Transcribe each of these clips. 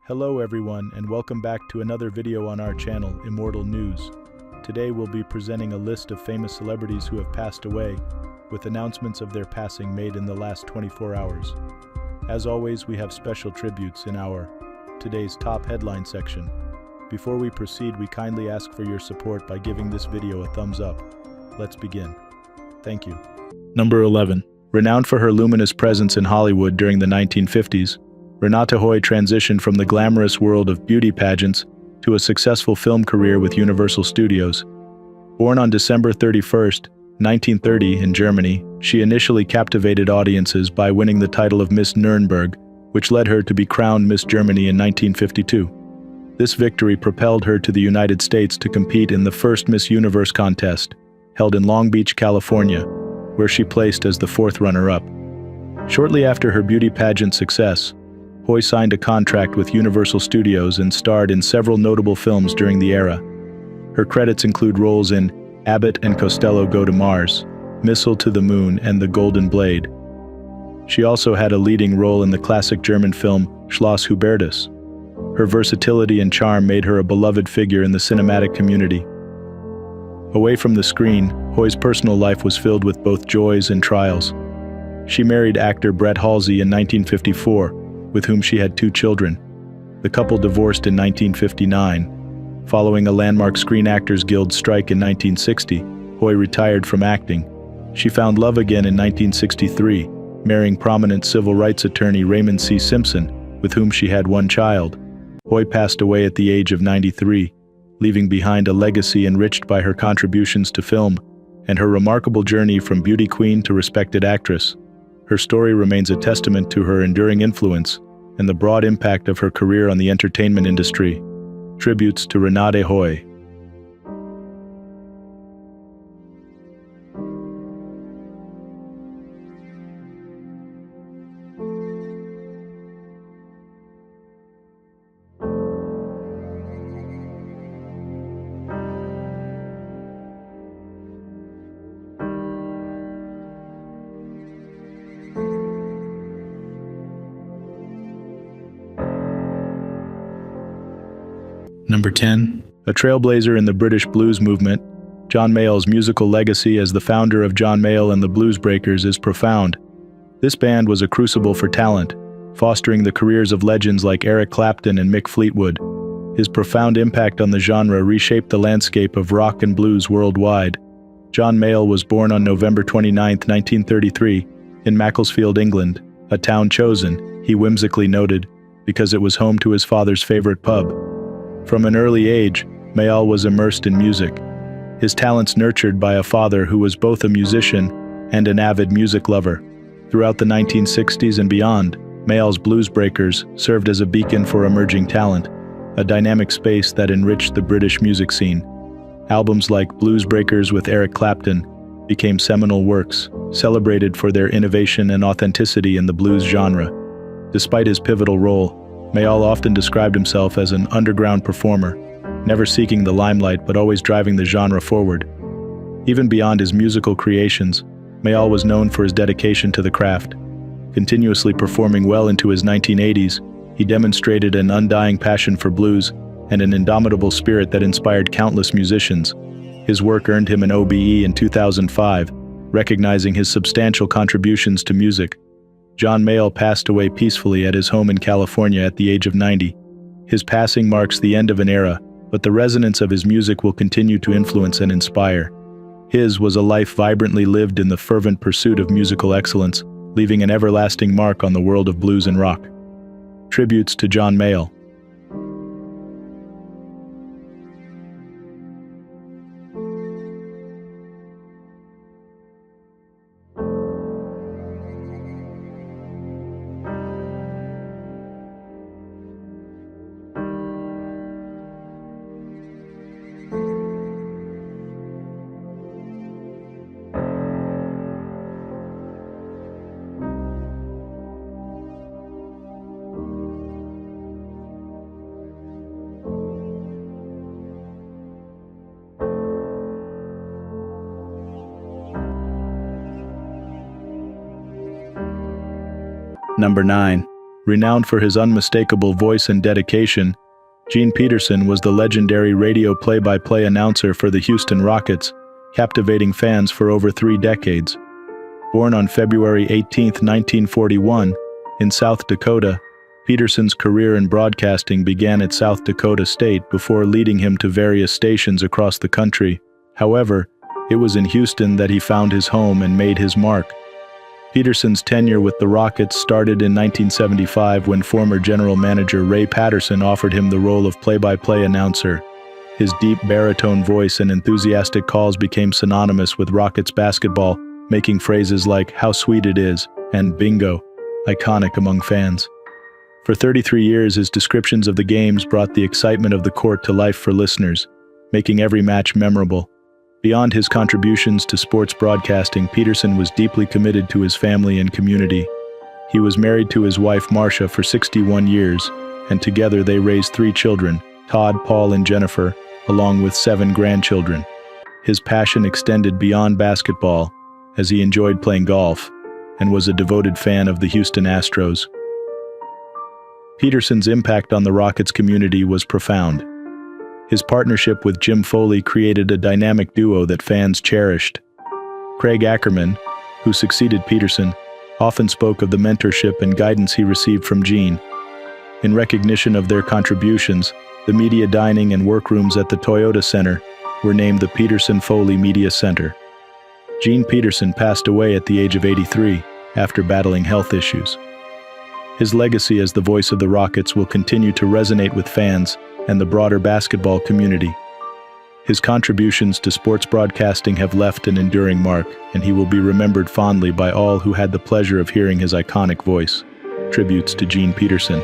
Hello everyone, and welcome back to another video on our channel, Immortal News. Today we'll be presenting a list of famous celebrities who have passed away, with announcements of their passing made in the last 24 hours. As always, we have special tributes in our Today's Top Headline section. Before we proceed, we kindly ask for your support by giving this video a thumbs up. Let's begin. Thank you. Number 11. Renowned for her luminous presence in Hollywood during the 1950s, Renate Hoy transitioned from the glamorous world of beauty pageants to a successful film career with Universal Studios. Born on December 31, 1930 in Germany, she initially captivated audiences by winning the title of Miss Nuremberg, which led her to be crowned Miss Germany in 1952. This victory propelled her to the United States to compete in the first Miss Universe contest, held in Long Beach, California, where she placed as the fourth runner-up. Shortly after her beauty pageant success, Hoy signed a contract with Universal Studios and starred in several notable films during the era. Her credits include roles in Abbott and Costello Go to Mars, Missile to the Moon, and The Golden Blade. She also had a leading role in the classic German film Schloss Hubertus. Her versatility and charm made her a beloved figure in the cinematic community. Away from the screen, Hoy's personal life was filled with both joys and trials. She married actor Brett Halsey in 1954, with whom she had 2 children. The couple divorced in 1959. Following a landmark Screen Actors Guild strike in 1960, Hoy retired from acting. She found love again in 1963, marrying prominent civil rights attorney Raymond C. Simpson, with whom she had 1 child. Hoy passed away at the age of 93, leaving behind a legacy enriched by her contributions to film and her remarkable journey from beauty queen to respected actress. Her story remains a testament to her enduring influence and the broad impact of her career on the entertainment industry. Tributes to Renate Hoy. Number 10. A trailblazer in the British blues movement, John Mayall's musical legacy as the founder of John Mayall and the Blues Breakers is profound. This band was a crucible for talent, fostering the careers of legends like Eric Clapton and Mick Fleetwood. His profound impact on the genre reshaped the landscape of rock and blues worldwide. John Mayall was born on November 29, 1933, in Macclesfield, England, a town chosen, he whimsically noted, because it was home to his father's favorite pub. From an early age, Mayall was immersed in music, his talents nurtured by a father who was both a musician and an avid music lover. Throughout the 1960s and beyond, Mayall's Blues Breakers served as a beacon for emerging talent, a dynamic space that enriched the British music scene. Albums like Blues Breakers with Eric Clapton became seminal works, celebrated for their innovation and authenticity in the blues genre. Despite his pivotal role, Mayall often described himself as an underground performer, never seeking the limelight but always driving the genre forward. Even beyond his musical creations, Mayall was known for his dedication to the craft. Continuously performing well into his 1980s, he demonstrated an undying passion for blues and an indomitable spirit that inspired countless musicians. His work earned him an OBE in 2005, recognizing his substantial contributions to music. John Mayall passed away peacefully at his home in California at the age of 90. His passing marks the end of an era, but the resonance of his music will continue to influence and inspire. His was a life vibrantly lived in the fervent pursuit of musical excellence, leaving an everlasting mark on the world of blues and rock. Tributes to John Mayall. Number 9. Renowned for his unmistakable voice and dedication, Gene Peterson was the legendary radio play-by-play announcer for the Houston Rockets, captivating fans for over 3 decades. Born on February 18, 1941, in South Dakota, Peterson's career in broadcasting began at South Dakota State before leading him to various stations across the country. However, it was in Houston that he found his home and made his mark. Peterson's tenure with the Rockets started in 1975 when former general manager Ray Patterson offered him the role of play-by-play announcer. His deep baritone voice and enthusiastic calls became synonymous with Rockets basketball, making phrases like "how sweet it is" and "bingo" iconic among fans. For 33 years, his descriptions of the games brought the excitement of the court to life for listeners, making every match memorable. Beyond his contributions to sports broadcasting, Peterson was deeply committed to his family and community. He was married to his wife Marcia for 61 years, and together they raised 3 children, Todd, Paul, and Jennifer, along with 7 grandchildren. His passion extended beyond basketball, as he enjoyed playing golf, and was a devoted fan of the Houston Astros. Peterson's impact on the Rockets community was profound. His partnership with Jim Foley created a dynamic duo that fans cherished. Craig Ackerman, who succeeded Peterson, often spoke of the mentorship and guidance he received from Gene. In recognition of their contributions, the media dining and workrooms at the Toyota Center were named the Peterson-Foley Media Center. Gene Peterson passed away at the age of 83 after battling health issues. His legacy as the voice of the Rockets will continue to resonate with fans and the broader basketball community. His contributions to sports broadcasting have left an enduring mark, and he will be remembered fondly by all who had the pleasure of hearing his iconic voice. Tributes to Gene Peterson.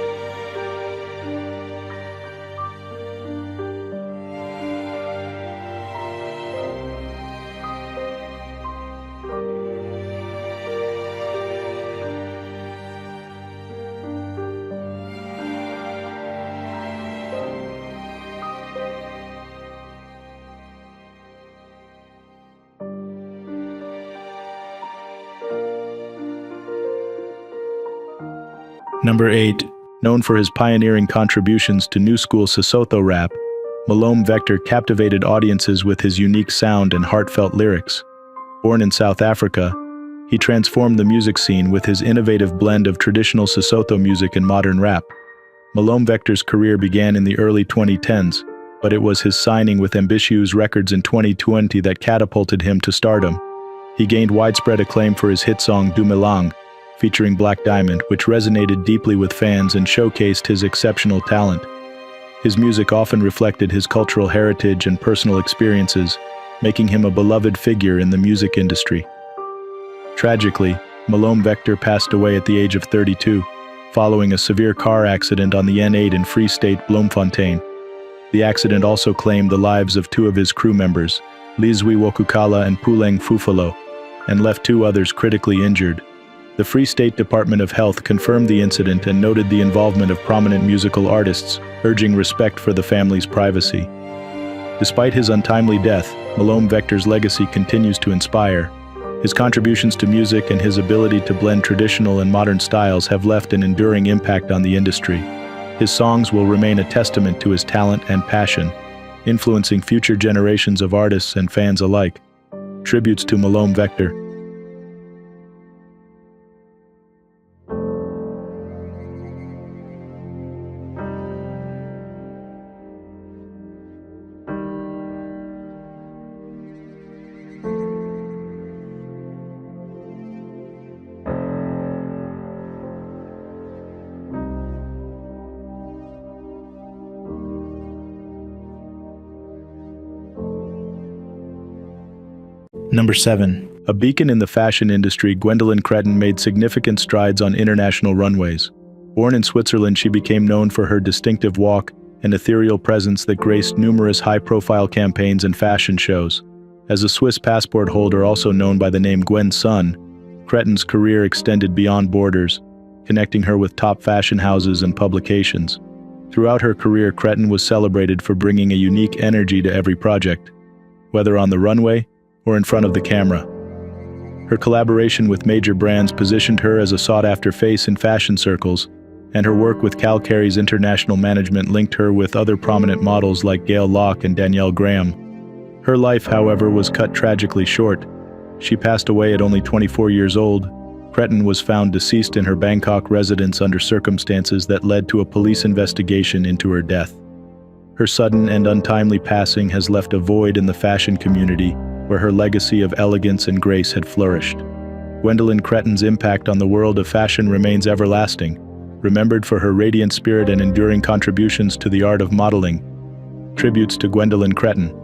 Number 8. Known for his pioneering contributions to new school Sesotho rap, Malome Vector captivated audiences with his unique sound and heartfelt lyrics. Born in South Africa, he transformed the music scene with his innovative blend of traditional Sesotho music and modern rap. Malome Vector's career began in the early 2010s, but it was his signing with Ambitious Records in 2020 that catapulted him to stardom. He gained widespread acclaim for his hit song Dumelang, featuring Black Diamond, which resonated deeply with fans and showcased his exceptional talent. His music often reflected his cultural heritage and personal experiences, making him a beloved figure in the music industry. Tragically, Malome Vector passed away at the age of 32, following a severe car accident on the N8 in Free State, Bloemfontein. The accident also claimed the lives of 2 of his crew members, Lizwi Wokukala and Puleng Fufalo, and left 2 others critically injured. The Free State Department of Health confirmed the incident and noted the involvement of prominent musical artists, urging respect for the family's privacy. Despite his untimely death, Malome Vector's legacy continues to inspire. His contributions to music and his ability to blend traditional and modern styles have left an enduring impact on the industry. His songs will remain a testament to his talent and passion, influencing future generations of artists and fans alike. Tributes to Malome Vector. Number 7. A beacon in the fashion industry, Gwendoline Keton made significant strides on international runways. Born in Switzerland, she became known for her distinctive walk and ethereal presence that graced numerous high-profile campaigns and fashion shows. As a Swiss passport holder also known by the name Gwen Sun, Keton's career extended beyond borders, connecting her with top fashion houses and publications. Throughout her career, Keton was celebrated for bringing a unique energy to every project, whether on the runway or in front of the camera. Her collaboration with major brands positioned her as a sought-after face in fashion circles, and her work with Calcary's international management linked her with other prominent models like Gail Locke and Danielle Graham. Her life, however, was cut tragically short. She passed away at only 24 years old. Keton was found deceased in her Bangkok residence under circumstances that led to a police investigation into her death. Her sudden and untimely passing has left a void in the fashion community where her legacy of elegance and grace had flourished. Gwendoline Keton's impact on the world of fashion remains everlasting, remembered for her radiant spirit and enduring contributions to the art of modeling. Tributes to Gwendoline Keton.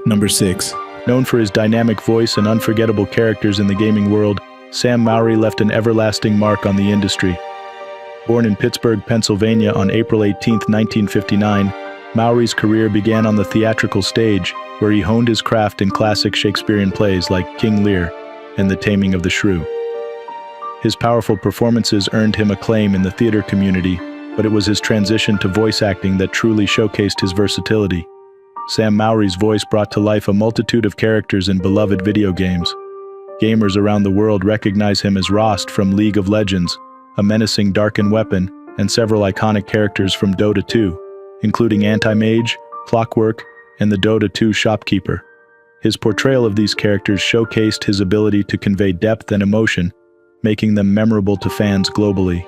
Number 6. Known for his dynamic voice and unforgettable characters in the gaming world, Sam Mowry left an everlasting mark on the industry. Born in Pittsburgh, Pennsylvania on April 18, 1959, Mowry's career began on the theatrical stage, where he honed his craft in classic Shakespearean plays like King Lear and The Taming of the Shrew. His powerful performances earned him acclaim in the theater community, but it was his transition to voice acting that truly showcased his versatility. Sam Mowry's voice brought to life a multitude of characters in beloved video games. Gamers around the world recognize him as Rost from League of Legends, a menacing darkened weapon, and several iconic characters from Dota 2, including Anti-Mage, Clockwork, and the Dota 2 shopkeeper. His portrayal of these characters showcased his ability to convey depth and emotion, making them memorable to fans globally.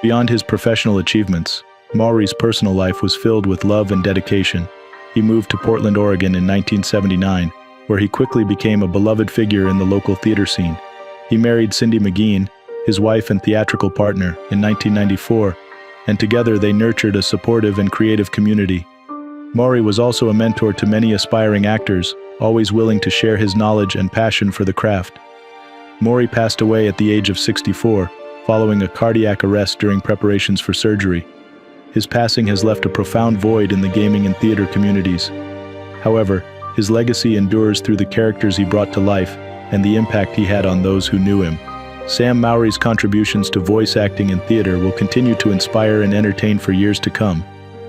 Beyond his professional achievements, Mowry's personal life was filled with love and dedication. He moved to Portland, Oregon in 1979, where he quickly became a beloved figure in the local theater scene. He married Cindy McGean, his wife and theatrical partner, in 1994, and together they nurtured a supportive and creative community. Mowry was also a mentor to many aspiring actors, always willing to share his knowledge and passion for the craft. Mowry passed away at the age of 64, following a cardiac arrest during preparations for surgery. His passing has left a profound void in the gaming and theater communities. However, his legacy endures through the characters he brought to life and the impact he had on those who knew him. Sam Mowry's contributions to voice acting and theater will continue to inspire and entertain for years to come.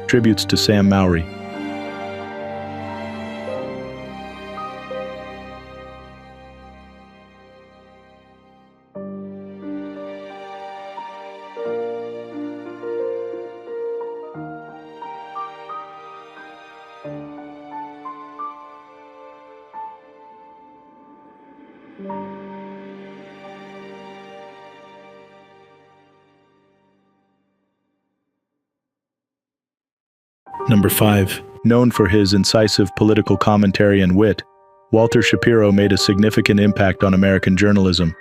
Tributes to Sam Mowry. Number 5. Known for his incisive political commentary and wit, Walter Shapiro made a significant impact on American journalism.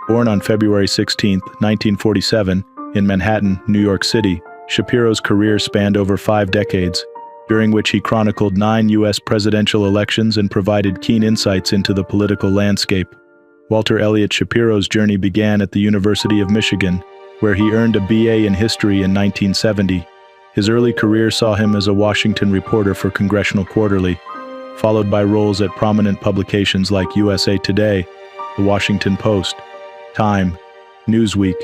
Born on February 16, 1947, in Manhattan, New York City, Shapiro's career spanned over 5 decades, during which he chronicled 9 U.S. presidential elections and provided keen insights into the political landscape. Walter Elliott Shapiro's journey began at the University of Michigan, where he earned a BA in history in 1970. His early career saw him as a Washington reporter for Congressional Quarterly, followed by roles at prominent publications like USA Today, The Washington Post, Time, Newsweek,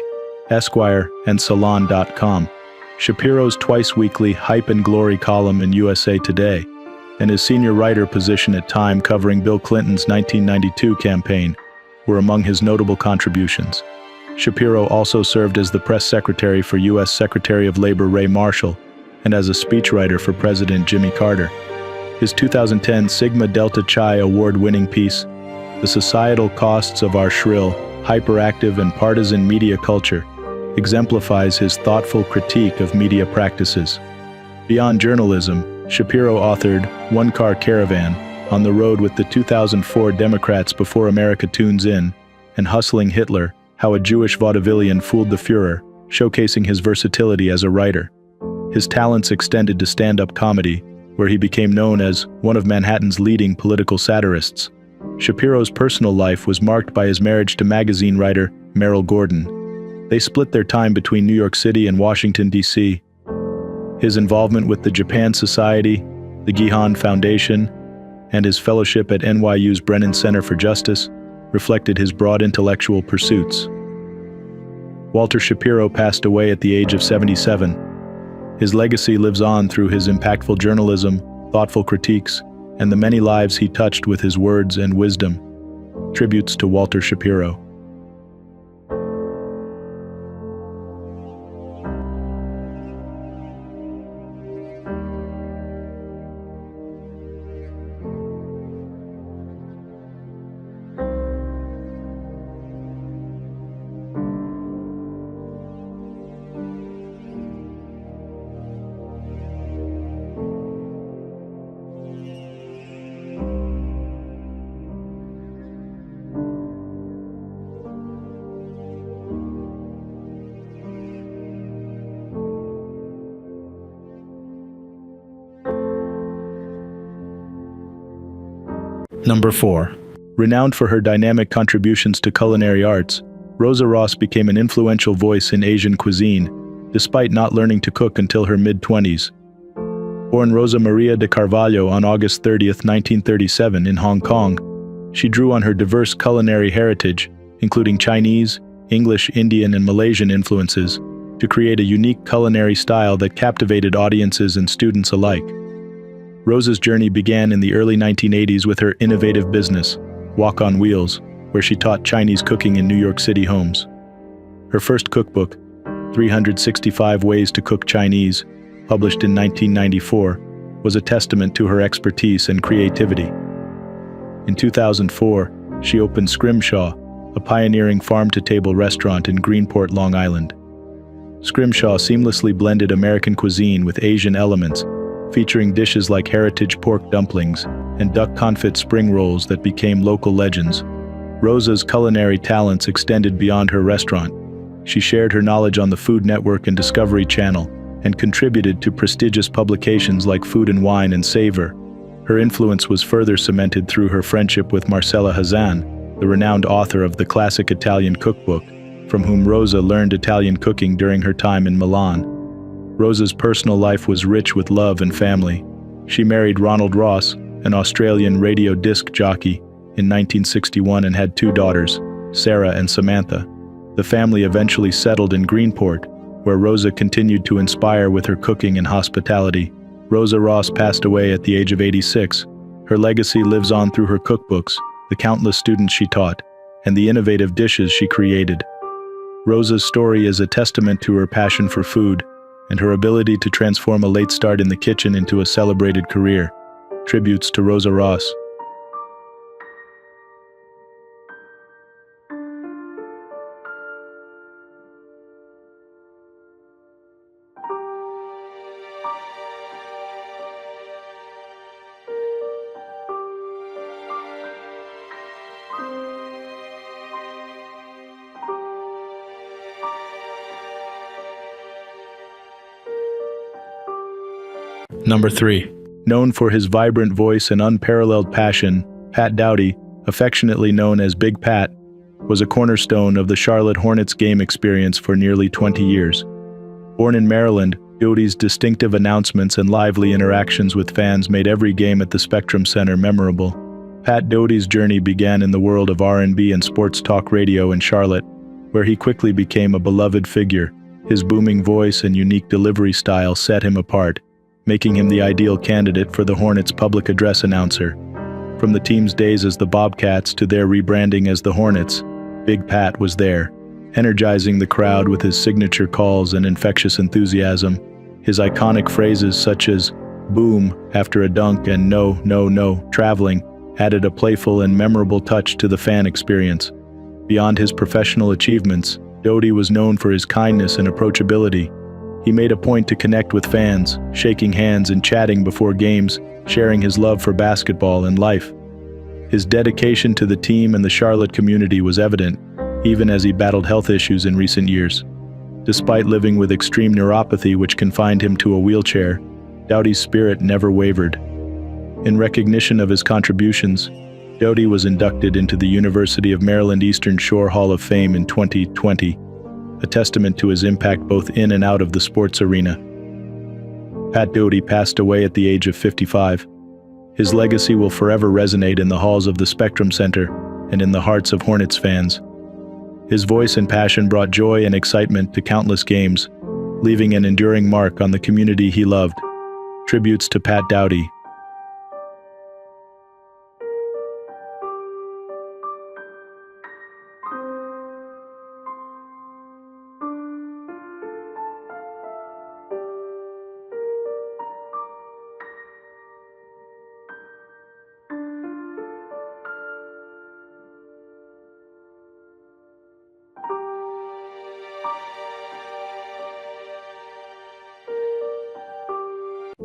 Esquire, and Salon.com. Shapiro's twice-weekly Hype and Glory column in USA Today, and his senior writer position at Time covering Bill Clinton's 1992 campaign, were among his notable contributions. Shapiro also served as the press secretary for U.S. Secretary of Labor Ray Marshall and as a speechwriter for President Jimmy Carter. His 2010 Sigma Delta Chi award-winning piece, The Societal Costs of Our Shrill, Hyperactive and Partisan Media Culture, exemplifies his thoughtful critique of media practices. Beyond journalism, Shapiro authored One Car Caravan, On the Road with the 2004 Democrats Before America Tunes In, and Hustling Hitler, How a Jewish Vaudevillian Fooled the Führer, showcasing his versatility as a writer. His talents extended to stand-up comedy, where he became known as one of Manhattan's leading political satirists. Shapiro's personal life was marked by his marriage to magazine writer Meryl Gordon. They split their time between New York City and Washington, D.C. His involvement with the Japan Society, the Gihan Foundation, and his fellowship at NYU's Brennan Center for Justice reflected his broad intellectual pursuits. Walter Shapiro passed away at the age of 77. His legacy lives on through his impactful journalism, thoughtful critiques, and the many lives he touched with his words and wisdom. Tributes to Walter Shapiro. Number 4. Renowned for her dynamic contributions to culinary arts, Rosa Ross became an influential voice in Asian cuisine, despite not learning to cook until her mid-20s. Born Rosa Maria de Carvalho on August 30, 1937 in Hong Kong, she drew on her diverse culinary heritage, including Chinese, English, Indian, and Malaysian influences, to create a unique culinary style that captivated audiences and students alike. Rosa's journey began in the early 1980s with her innovative business, Wok on Wheels, where she taught Chinese cooking in New York City homes. Her first cookbook, 365 Ways to Cook Chinese, published in 1994, was a testament to her expertise and creativity. In 2004, she opened Scrimshaw, a pioneering farm-to-table restaurant in Greenport, Long Island. Scrimshaw seamlessly blended American cuisine with Asian elements, featuring dishes like heritage pork dumplings and duck confit spring rolls that became local legends. Rosa's culinary talents extended beyond her restaurant. She shared her knowledge on the Food Network and Discovery Channel and contributed to prestigious publications like Food and Wine and Savor. Her influence was further cemented through her friendship with Marcella Hazan, the renowned author of the classic Italian cookbook, from whom Rosa learned Italian cooking during her time in Milan. Rosa's personal life was rich with love and family. She married Ronald Ross, an Australian radio disc jockey, in 1961 and had 2 daughters, Sarah and Samantha. The family eventually settled in Greenport, where Rosa continued to inspire with her cooking and hospitality. Rosa Ross passed away at the age of 86. Her legacy lives on through her cookbooks, the countless students she taught, and the innovative dishes she created. Rosa's story is a testament to her passion for food and her ability to transform a late start in the kitchen into a celebrated career. Tributes to Rosa Ross. Number 3. Known for his vibrant voice and unparalleled passion, Pat Doody, affectionately known as Big Pat, was a cornerstone of the Charlotte Hornets game experience for nearly 20 years. Born in Maryland, Doody's distinctive announcements and lively interactions with fans made every game at the Spectrum Center memorable. Pat Doody's journey began in the world of R&B and sports talk radio in Charlotte, where he quickly became a beloved figure. His booming voice and unique delivery style set him apart, making him the ideal candidate for the Hornets' public address announcer. From the team's days as the Bobcats to their rebranding as the Hornets, Big Pat was there, energizing the crowd with his signature calls and infectious enthusiasm. His iconic phrases such as "boom" after a dunk and "no, no, no" traveling added a playful and memorable touch to the fan experience. Beyond his professional achievements, Doody was known for his kindness and approachability. He made a point to connect with fans, shaking hands and chatting before games, sharing his love for basketball and life. His dedication to the team and the Charlotte community was evident, even as he battled health issues in recent years. Despite living with extreme neuropathy which confined him to a wheelchair, Doody's spirit never wavered. In recognition of his contributions, Doody was inducted into the University of Maryland Eastern Shore Hall of Fame in 2020, a testament to his impact both in and out of the sports arena. Pat Doody passed away at the age of 55. His legacy will forever resonate in the halls of the Spectrum Center and in the hearts of Hornets fans. His voice and passion brought joy and excitement to countless games, leaving an enduring mark on the community he loved. Tributes to Pat Doody.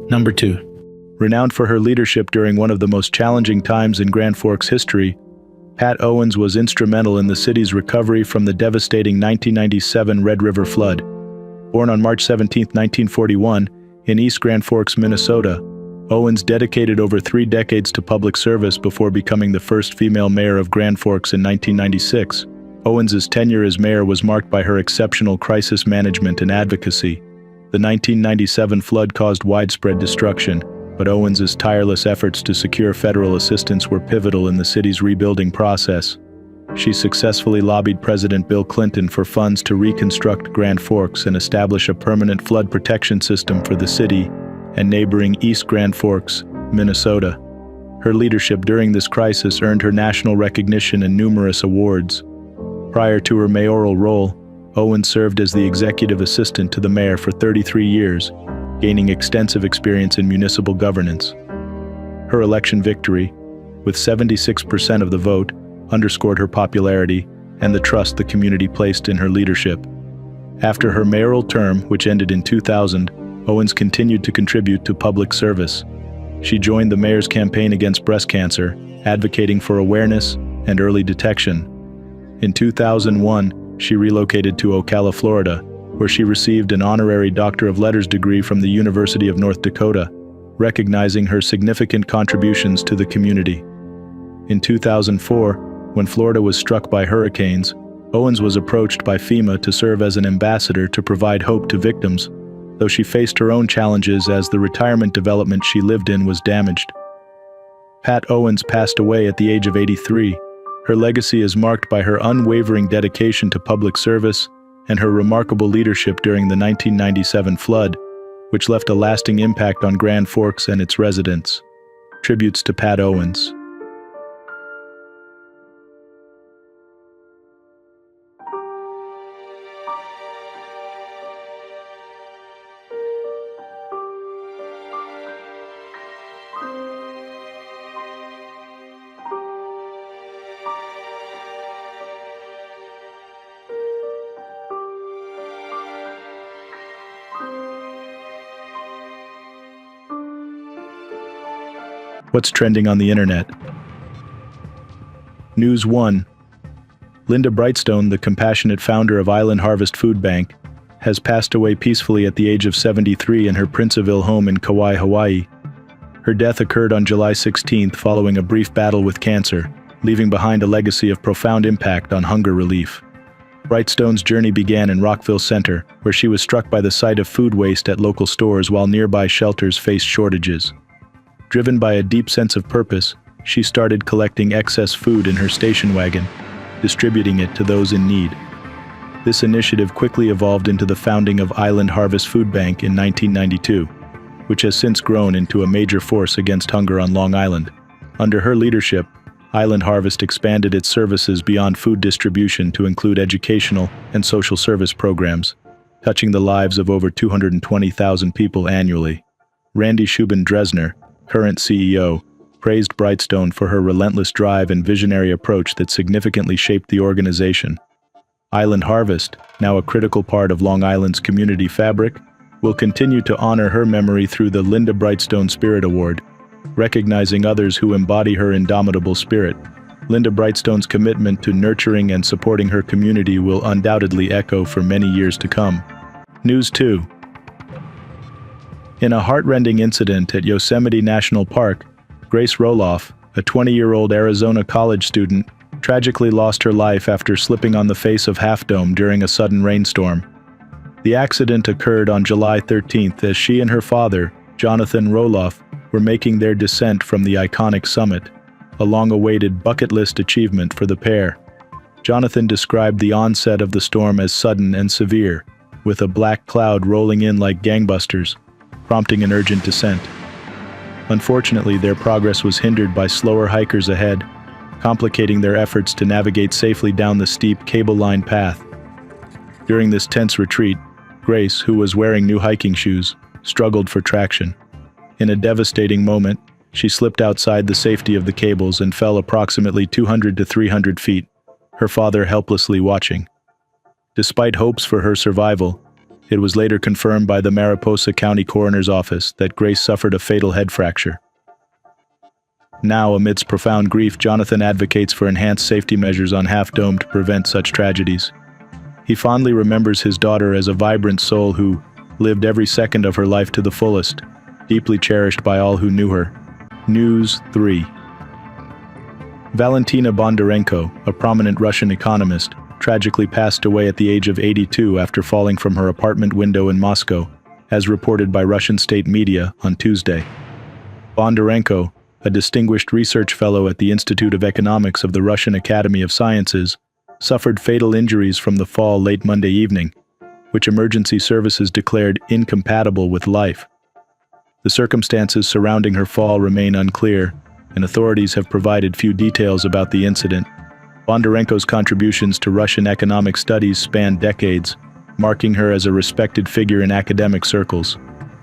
Number 2. Renowned for her leadership during one of the most challenging times in Grand Forks history, Pat Owens was instrumental in the city's recovery from the devastating 1997 Red River flood. Born on March 17, 1941, in East Grand Forks, Minnesota, Owens dedicated over 3 decades to public service before becoming the first female mayor of Grand Forks in 1996. Owens's tenure as mayor was marked by her exceptional crisis management and advocacy. The 1997 flood caused widespread destruction, but Owens's tireless efforts to secure federal assistance were pivotal in the city's rebuilding process. She successfully lobbied President Bill Clinton for funds to reconstruct Grand Forks and establish a permanent flood protection system for the city and neighboring East Grand Forks, Minnesota. Her leadership during this crisis earned her national recognition and numerous awards. Prior to her mayoral role, Owens served as the executive assistant to the mayor for 33 years, gaining extensive experience in municipal governance. Her election victory, with 76% of the vote, underscored her popularity and the trust the community placed in her leadership. After her mayoral term, which ended in 2000, Owens continued to contribute to public service. She joined the mayor's campaign against breast cancer, advocating for awareness and early detection. In 2001, she relocated to Ocala, Florida, where she received an honorary Doctor of Letters degree from the University of North Dakota, recognizing her significant contributions to the community. In 2004, when Florida was struck by hurricanes, Owens was approached by FEMA to serve as an ambassador to provide hope to victims, though she faced her own challenges as the retirement development she lived in was damaged. Pat Owens passed away at the age of 83. Her legacy is marked by her unwavering dedication to public service and her remarkable leadership during the 1997 flood, which left a lasting impact on Grand Forks and its residents. Tributes to Pat Owens. What's trending on the internet? News 1. Linda Brightstone, the compassionate founder of Island Harvest Food Bank, has passed away peacefully at the age of 73 in her Princeville home in Kauai, Hawaii. Her death occurred on July 16 following a brief battle with cancer, leaving behind a legacy of profound impact on hunger relief. Brightstone's journey began in Rockville Center, where she was struck by the sight of food waste at local stores while nearby shelters faced shortages. Driven by a deep sense of purpose, she started collecting excess food in her station wagon, distributing it to those in need. This initiative quickly evolved into the founding of Island Harvest Food Bank in 1992, which has since grown into a major force against hunger on Long Island. Under her leadership, Island Harvest expanded its services beyond food distribution to include educational and social service programs, touching the lives of over 220,000 people annually. Randy Shubin-Dresner, current CEO, praised Brightstone for her relentless drive and visionary approach that significantly shaped the organization. Island Harvest, now a critical part of Long Island's community fabric, will continue to honor her memory through the Linda Brightstone Spirit Award, recognizing others who embody her indomitable spirit. Linda Brightstone's commitment to nurturing and supporting her community will undoubtedly echo for many years to come. News 2. In a heart-rending incident at Yosemite National Park, Grace Roloff, a 20-year-old Arizona college student, tragically lost her life after slipping on the face of Half Dome during a sudden rainstorm. The accident occurred on July 13th as she and her father, Jonathan Roloff, were making their descent from the iconic summit, a long-awaited bucket list achievement for the pair. Jonathan described the onset of the storm as sudden and severe, with a black cloud rolling in like gangbusters, prompting an urgent descent. Unfortunately, their progress was hindered by slower hikers ahead, complicating their efforts to navigate safely down the steep cable-lined path. During this tense retreat, Grace, who was wearing new hiking shoes, struggled for traction. In a devastating moment, she slipped outside the safety of the cables and fell approximately 200 to 300 feet, her father helplessly watching. Despite hopes for her survival, it was later confirmed by the Mariposa County Coroner's Office that Grace suffered a fatal head fracture. Now, amidst profound grief, Jonathan advocates for enhanced safety measures on Half Dome to prevent such tragedies. He fondly remembers his daughter as a vibrant soul who lived every second of her life to the fullest, deeply cherished by all who knew her. News 3. Valentina Bondarenko, a prominent Russian economist, tragically passed away at the age of 82 after falling from her apartment window in Moscow, as reported by Russian state media on Tuesday. Bondarenko, a distinguished research fellow at the Institute of Economics of the Russian Academy of Sciences, suffered fatal injuries from the fall late Monday evening, which emergency services declared incompatible with life. The circumstances surrounding her fall remain unclear, and authorities have provided few details about the incident. Bondarenko's contributions to Russian economic studies span decades, marking her as a respected figure in academic circles.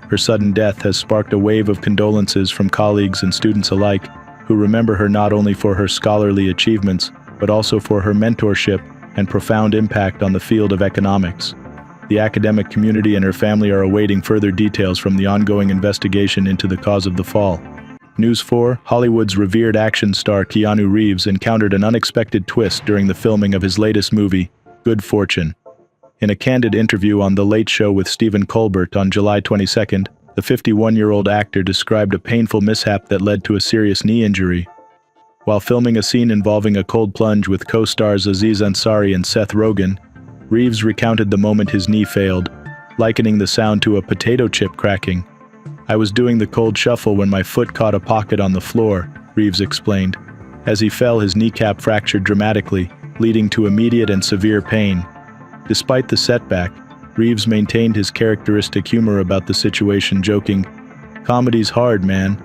Her sudden death has sparked a wave of condolences from colleagues and students alike, who remember her not only for her scholarly achievements, but also for her mentorship and profound impact on the field of economics. The academic community and her family are awaiting further details from the ongoing investigation into the cause of the fall. News 4. Hollywood's revered action star Keanu Reeves encountered an unexpected twist during the filming of his latest movie, Good Fortune. In a candid interview on The Late Show with Stephen Colbert on July 22nd, the 51-year-old actor described a painful mishap that led to a serious knee injury. While filming a scene involving a cold plunge with co-stars Aziz Ansari and Seth Rogen, Reeves recounted the moment his knee failed, likening the sound to a potato chip cracking. "I was doing the cold shuffle when my foot caught a pocket on the floor," Reeves explained. As he fell, his kneecap fractured dramatically, leading to immediate and severe pain. Despite the setback, Reeves maintained his characteristic humor about the situation, joking, "Comedy's hard, man."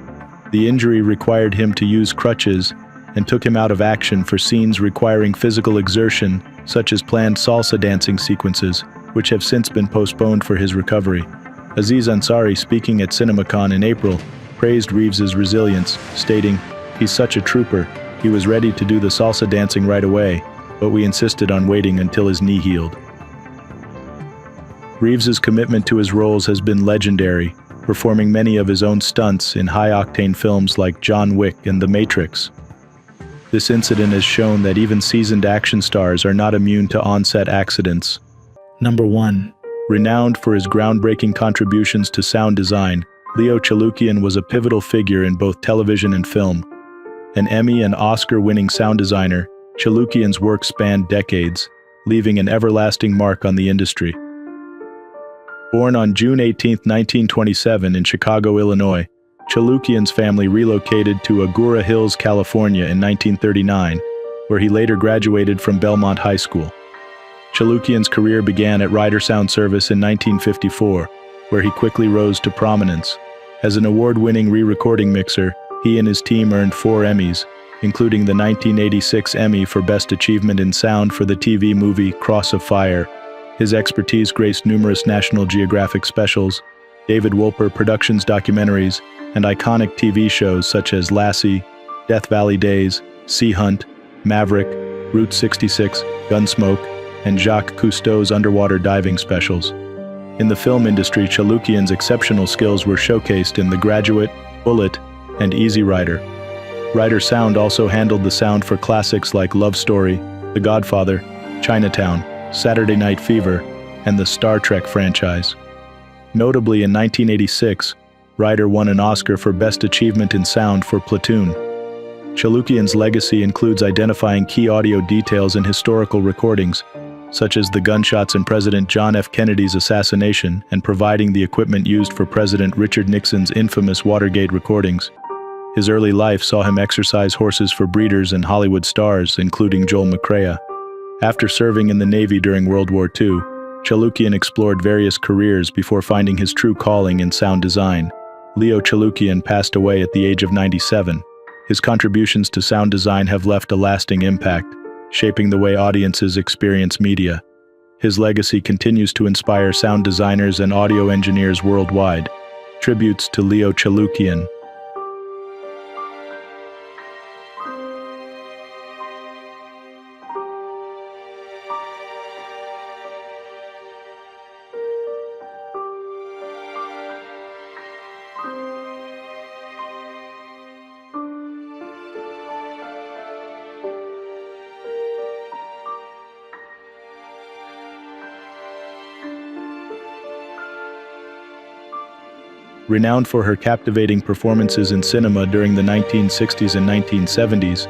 The injury required him to use crutches and took him out of action for scenes requiring physical exertion, such as planned salsa dancing sequences, which have since been postponed for his recovery. Aziz Ansari, speaking at CinemaCon in April, praised Reeves's resilience, stating, "He's such a trooper. He was ready to do the salsa dancing right away, but we insisted on waiting until his knee healed." Reeves's commitment to his roles has been legendary, performing many of his own stunts in high-octane films like John Wick and The Matrix. This incident has shown that even seasoned action stars are not immune to on-set accidents. Number 1. Renowned for his groundbreaking contributions to sound design, Leo Chaloukian was a pivotal figure in both television and film. An Emmy and Oscar-winning sound designer, Chaloukian's work spanned decades, leaving an everlasting mark on the industry. Born on June 18, 1927 in Chicago, Illinois, Chaloukian's family relocated to Agoura Hills, California in 1939, where he later graduated from Belmont High School. Chaloukian's career began at Ryder Sound Service in 1954, where he quickly rose to prominence. As an award-winning re-recording mixer, he and his team earned 4 Emmys, including the 1986 Emmy for Best Achievement in Sound for the TV movie Cross of Fire. His expertise graced numerous National Geographic specials, David Wolper Productions documentaries, and iconic TV shows such as Lassie, Death Valley Days, Sea Hunt, Maverick, Route 66, Gunsmoke, and Jacques Cousteau's underwater diving specials. In the film industry, Chaloukian's exceptional skills were showcased in The Graduate, Bullet, and Easy Rider. Ryder Sound also handled the sound for classics like Love Story, The Godfather, Chinatown, Saturday Night Fever, and the Star Trek franchise. Notably, in 1986, Ryder won an Oscar for Best Achievement in Sound for Platoon. Chaloukian's legacy includes identifying key audio details in historical recordings, such as the gunshots in President John F. Kennedy's assassination and providing the equipment used for President Richard Nixon's infamous Watergate recordings. His early life saw him exercise horses for breeders and Hollywood stars, including Joel McCrea. After serving in the Navy during World War II, Chaloukian explored various careers before finding his true calling in sound design. Leo Chaloukian passed away at the age of 97. His contributions to sound design have left a lasting impact, shaping the way audiences experience media. His legacy continues to inspire sound designers and audio engineers worldwide. Tributes to Leo Chaloukian. Renowned for her captivating performances in cinema during the 1960s and 1970s,